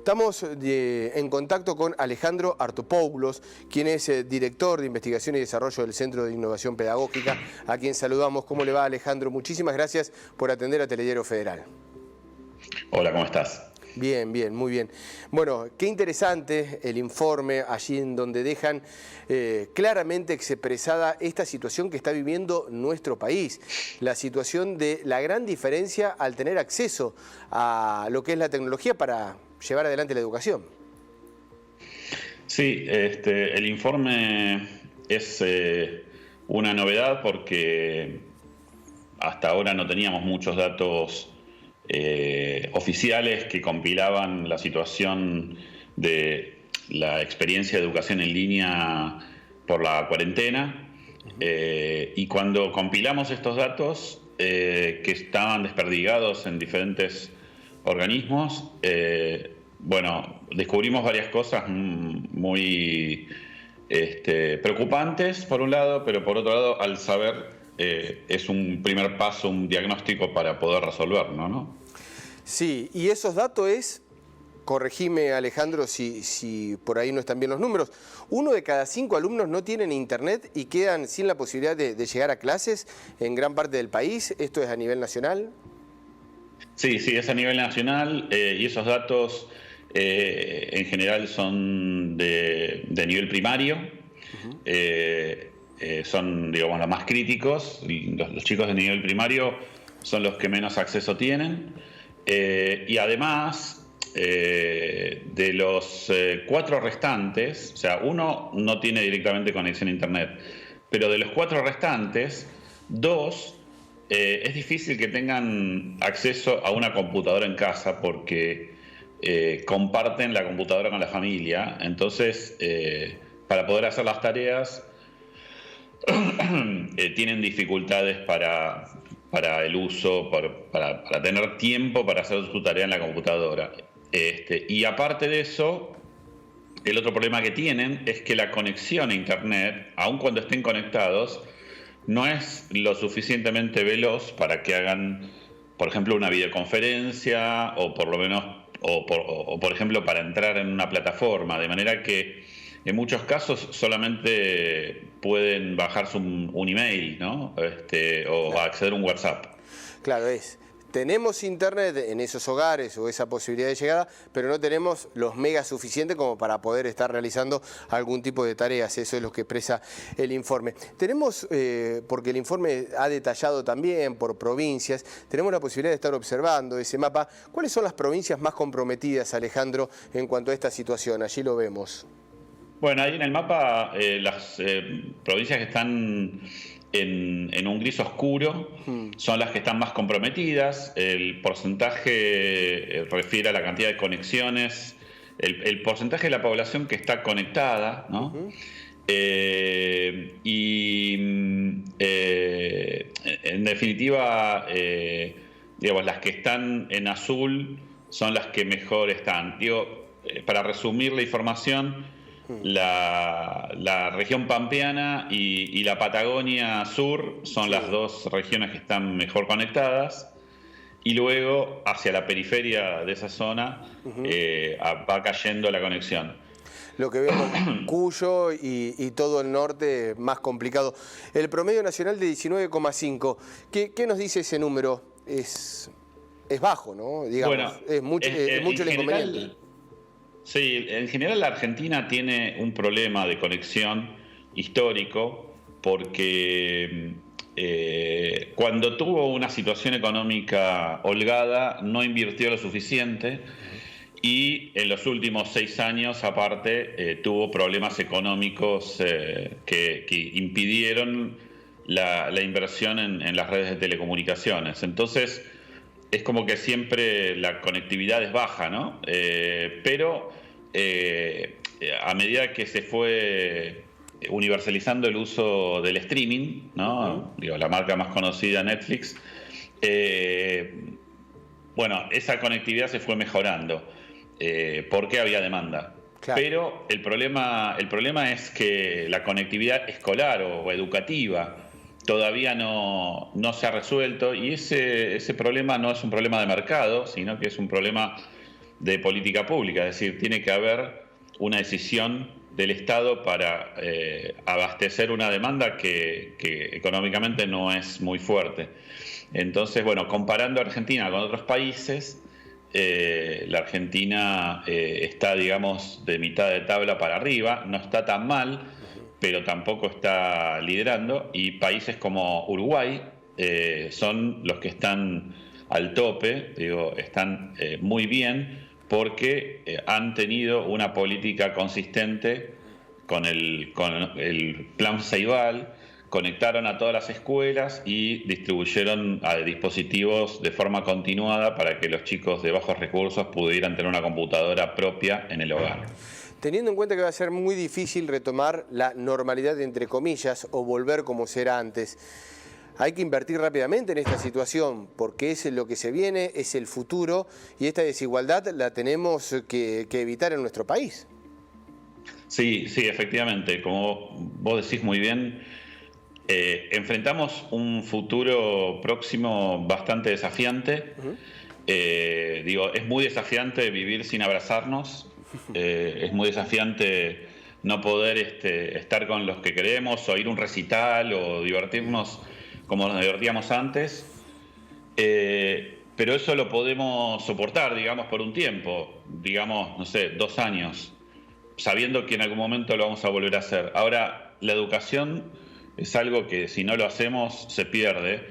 Estamos en contacto con Alejandro Artopoulos, quien es director de Investigación y Desarrollo del Centro de Innovación Pedagógica, a quien saludamos. ¿Cómo le va, Alejandro? Muchísimas gracias por atender a Telediario Federal. Hola, ¿cómo estás? Bien, bien, muy bien. Bueno, qué interesante el informe allí en donde dejan claramente expresada esta situación que está viviendo nuestro país, la situación de la gran diferencia al tener acceso a lo que es la tecnología para llevar adelante la educación. Sí, el informe es una novedad porque hasta ahora no teníamos muchos datos oficiales que compilaban la situación de la experiencia de educación en línea por la cuarentena. Y cuando compilamos estos datos que estaban desperdigados en diferentes organismos, bueno, descubrimos varias cosas muy preocupantes por un lado, pero por otro lado, al saber, es un primer paso, un diagnóstico para poder resolverlo, ¿no? Sí, y esos datos es, corregime Alejandro si por ahí no están bien los números, 1 de cada 5 alumnos no tienen internet y quedan sin la posibilidad de llegar a clases en gran parte del país. ¿Esto es a nivel nacional? Sí, es a nivel nacional y esos datos en general son de nivel primario. Son, digamos, los más críticos. Los chicos de nivel primario son los que menos acceso tienen. Y además, de los 4 restantes, o sea, uno no tiene directamente conexión a internet, pero de los 4 restantes, 2 es difícil que tengan acceso a una computadora en casa porque comparten la computadora con la familia. Entonces, para poder hacer las tareas, tienen dificultades para el uso, para tener tiempo para hacer su tarea en la computadora. Y aparte de eso, el otro problema que tienen es que la conexión a internet, aun cuando estén conectados, no es lo suficientemente veloz para que hagan, por ejemplo, una videoconferencia o por lo menos, por ejemplo, para entrar en una plataforma, de manera que en muchos casos solamente pueden bajarse un email, ¿no? O acceder a un WhatsApp. Claro, tenemos internet en esos hogares o esa posibilidad de llegada, pero no tenemos los megas suficientes como para poder estar realizando algún tipo de tareas. Eso es lo que expresa el informe. Tenemos, porque el informe ha detallado también por provincias, tenemos la posibilidad de estar observando ese mapa. ¿Cuáles son las provincias más comprometidas, Alejandro, en cuanto a esta situación? Allí lo vemos. Bueno, ahí en el mapa las provincias que están en un gris oscuro son las que están más comprometidas. El porcentaje refiere a la cantidad de conexiones, el porcentaje de la población que está conectada, ¿no? En definitiva, digamos, las que están en azul son las que mejor están. Para resumir la información, la región pampeana y la Patagonia Sur son las 2 regiones que están mejor conectadas, y luego hacia la periferia de esa zona va cayendo la conexión. Lo que vemos Cuyo y todo el norte más complicado. El promedio nacional de 19,5. ¿Qué nos dice ese número? Es bajo, ¿no? Digamos, bueno, es mucho el inconveniente. Sí, en general la Argentina tiene un problema de conexión histórico porque cuando tuvo una situación económica holgada no invirtió lo suficiente y en los últimos 6 años aparte tuvo problemas económicos que impidieron la inversión en las redes de telecomunicaciones. Entonces es como que siempre la conectividad es baja, ¿no? Pero a medida que se fue universalizando el uso del streaming, ¿no? Digo, la marca más conocida, Netflix, bueno, esa conectividad se fue mejorando porque había demanda. Claro. Pero el problema es que la conectividad escolar o educativa todavía no se ha resuelto, y ese problema no es un problema de mercado, sino que es un problema de política pública, es decir, tiene que haber una decisión del Estado para abastecer una demanda que económicamente no es muy fuerte. Entonces, bueno, comparando a Argentina con otros países, la Argentina está, digamos, de mitad de tabla para arriba, no está tan mal, pero tampoco está liderando, y países como Uruguay son los que están al tope, digo, están muy bien, porque han tenido una política consistente con el Plan Ceibal, conectaron a todas las escuelas y distribuyeron dispositivos de forma continuada para que los chicos de bajos recursos pudieran tener una computadora propia en el hogar. Teniendo en cuenta que va a ser muy difícil retomar la normalidad, entre comillas, o volver como era antes, hay que invertir rápidamente en esta situación, porque es lo que se viene, es el futuro, y esta desigualdad la tenemos que evitar en nuestro país. Sí, efectivamente, como vos decís muy bien, enfrentamos un futuro próximo bastante desafiante. Es muy desafiante vivir sin abrazarnos, es muy desafiante no poder estar con los que queremos, o ir a un recital, o divertirnos como nos divertíamos antes, pero eso lo podemos soportar, digamos, por un tiempo, digamos, no sé, 2 años, sabiendo que en algún momento lo vamos a volver a hacer. Ahora, la educación es algo que si no lo hacemos se pierde,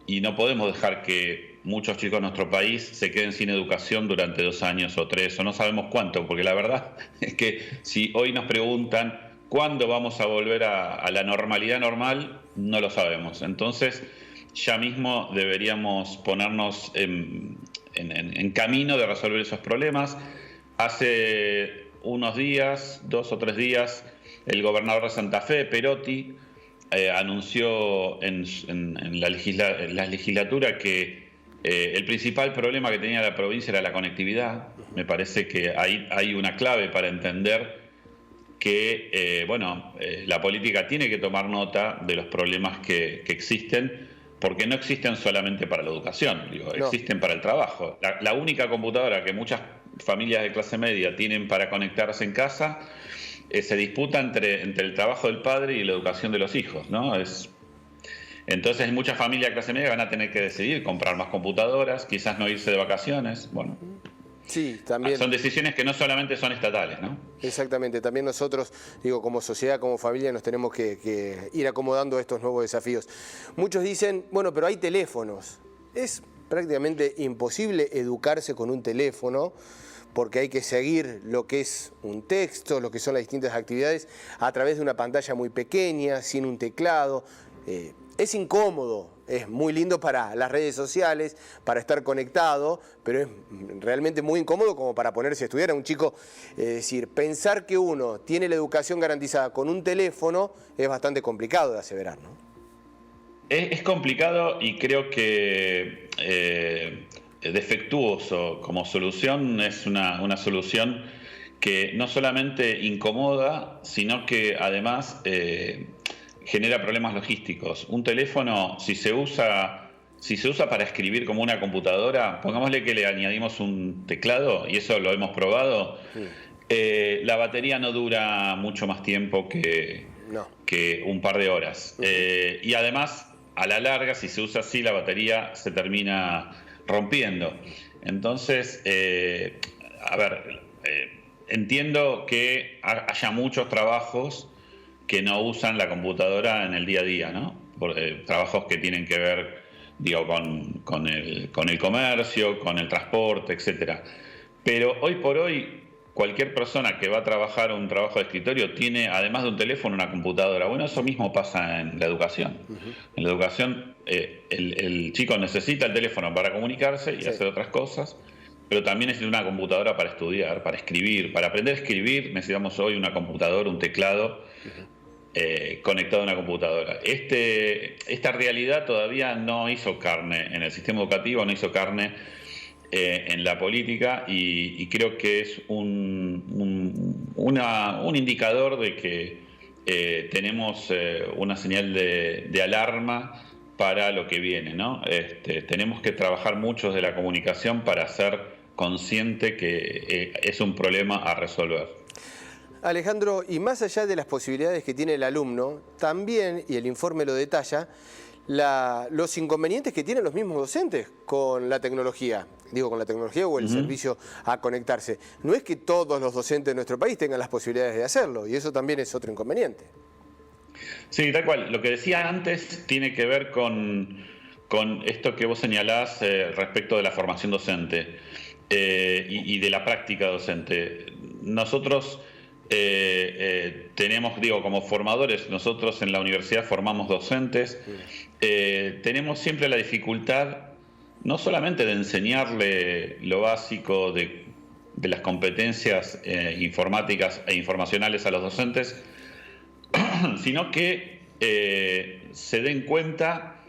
y no podemos dejar que muchos chicos de nuestro país se queden sin educación durante 2 años o 3, o no sabemos cuánto, porque la verdad es que si hoy nos preguntan ¿cuándo vamos a volver a la normalidad normal? No lo sabemos. Entonces, ya mismo deberíamos ponernos en camino de resolver esos problemas. Hace unos días, 2 o 3 días, el gobernador de Santa Fe, Perotti, anunció en la legislatura que el principal problema que tenía la provincia era la conectividad. Me parece que hay una clave para entender que la política tiene que tomar nota de los problemas que existen, porque no existen solamente para la educación, existen para el trabajo. La única computadora que muchas familias de clase media tienen para conectarse en casa se disputa entre el trabajo del padre y la educación de los hijos, ¿no? Entonces muchas familias de clase media van a tener que decidir comprar más computadoras, quizás no irse de vacaciones, bueno. Sí, también. Son decisiones que no solamente son estatales, ¿no? Exactamente, también nosotros, como sociedad, como familia, nos tenemos que ir acomodando a estos nuevos desafíos. Muchos dicen, bueno, pero hay teléfonos. Es prácticamente imposible educarse con un teléfono, porque hay que seguir lo que es un texto, lo que son las distintas actividades, a través de una pantalla muy pequeña, sin un teclado. Es incómodo, es muy lindo para las redes sociales, para estar conectado, pero es realmente muy incómodo como para ponerse a estudiar a un chico. Es decir, pensar que uno tiene la educación garantizada con un teléfono es bastante complicado de aseverar, ¿no? Es complicado, y creo que defectuoso como solución. Es una solución que no solamente incomoda, sino que además genera problemas logísticos. Un teléfono, si se usa para escribir como una computadora, pongámosle que le añadimos un teclado, y eso lo hemos probado, la batería no dura mucho más tiempo que un par de horas. Y además, a la larga, si se usa así, la batería se termina rompiendo. Entonces, entiendo que haya muchos trabajos que no usan la computadora en el día a día, ¿no? Trabajos que tienen que ver, con el comercio, con el transporte, etcétera. Pero hoy por hoy, cualquier persona que va a trabajar un trabajo de escritorio tiene, además de un teléfono, una computadora. Bueno, eso mismo pasa en la educación. En la educación, el chico necesita el teléfono para comunicarse y hacer otras cosas, pero también necesita una computadora para estudiar, para escribir. Para aprender a escribir necesitamos hoy una computadora, un teclado conectado a una computadora. Esta realidad todavía no hizo carne en el sistema educativo, no hizo carne en la política, y creo que es un indicador de que tenemos una señal de alarma para lo que viene, ¿no? Tenemos que trabajar mucho de la comunicación para hacer consciente que es un problema a resolver. Alejandro, y más allá de las posibilidades que tiene el alumno, también, y el informe lo detalla, los inconvenientes que tienen los mismos docentes con la tecnología. Digo, con la tecnología o el servicio a conectarse. No es que todos los docentes de nuestro país tengan las posibilidades de hacerlo, y eso también es otro inconveniente. Sí, tal cual. Lo que decía antes tiene que ver con esto que vos señalás respecto de la formación docente y de la práctica docente. Nosotros tenemos, digo, como formadores, nosotros en la universidad formamos docentes, tenemos siempre la dificultad no solamente de enseñarle lo básico de las competencias informáticas e informacionales a los docentes, sino que se den cuenta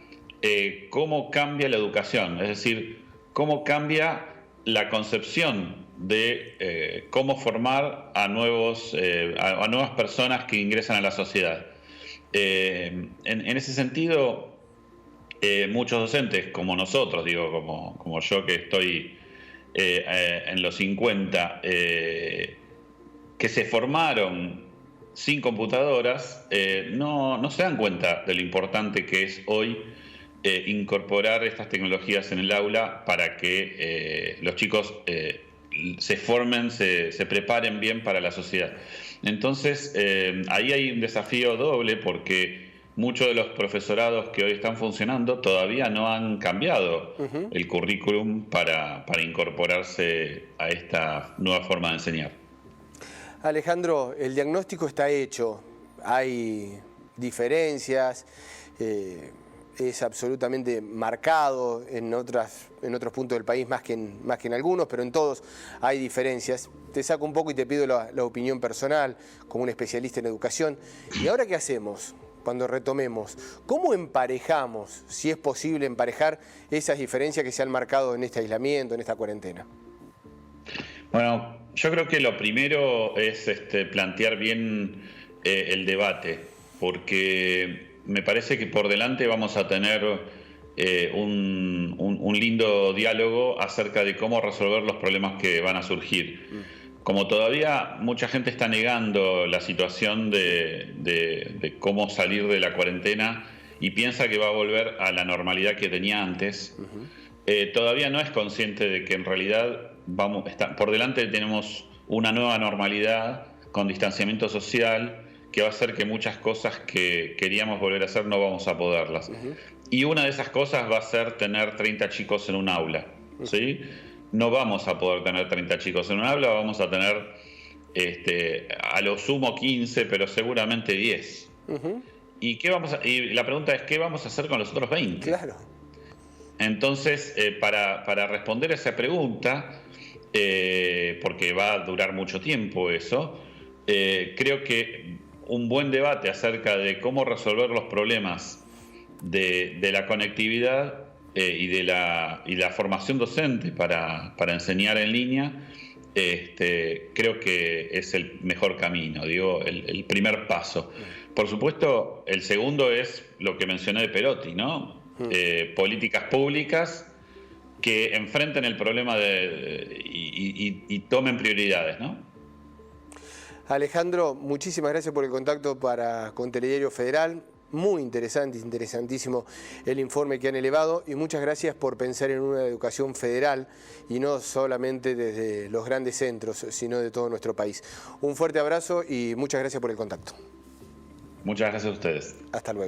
cómo cambia la educación, es decir, cómo cambia la concepción de cómo formar a nuevas personas que ingresan a la sociedad. En ese sentido, muchos docentes, como nosotros, digo, como yo que estoy en los 50, que se formaron sin computadoras, no se dan cuenta de lo importante que es hoy incorporar estas tecnologías en el aula para que los chicos se formen, se preparen bien para la sociedad. Entonces, ahí hay un desafío doble porque muchos de los profesorados que hoy están funcionando todavía no han cambiado el currículum para incorporarse a esta nueva forma de enseñar. Alejandro, el diagnóstico está hecho, hay diferencias, es absolutamente marcado en otros puntos del país más que en algunos, pero en todos hay diferencias. Te saco un poco y te pido la opinión personal como un especialista en educación. ¿Y ahora qué hacemos cuando retomemos? ¿Cómo emparejamos, si es posible emparejar esas diferencias que se han marcado en este aislamiento, en esta cuarentena? Bueno, yo creo que lo primero es plantear bien el debate, porque me parece que por delante vamos a tener un lindo diálogo acerca de cómo resolver los problemas que van a surgir. Como todavía mucha gente está negando la situación de cómo salir de la cuarentena y piensa que va a volver a la normalidad que tenía antes, todavía no es consciente de que en realidad por delante tenemos una nueva normalidad con distanciamiento social que va a hacer que muchas cosas que queríamos volver a hacer no vamos a poderlas. Y una de esas cosas va a ser tener 30 chicos en un aula, ¿sí? No vamos a poder tener 30 chicos en un aula, vamos a tener a lo sumo 15, pero seguramente 10. ¿Y la pregunta es, ¿qué vamos a hacer con los otros 20? Claro. Entonces, para responder a esa pregunta, porque va a durar mucho tiempo eso, creo que un buen debate acerca de cómo resolver los problemas de la conectividad y de la formación docente para enseñar en línea, creo que es el mejor camino, digo, el primer paso. Por supuesto, el segundo es lo que mencioné de Perotti, ¿no? Políticas públicas que enfrenten el problema y tomen prioridades, ¿no? Alejandro, muchísimas gracias por el contacto con Telediario Federal. Muy interesante, interesantísimo el informe que han elevado y muchas gracias por pensar en una educación federal y no solamente desde los grandes centros, sino de todo nuestro país. Un fuerte abrazo y muchas gracias por el contacto. Muchas gracias a ustedes. Hasta luego.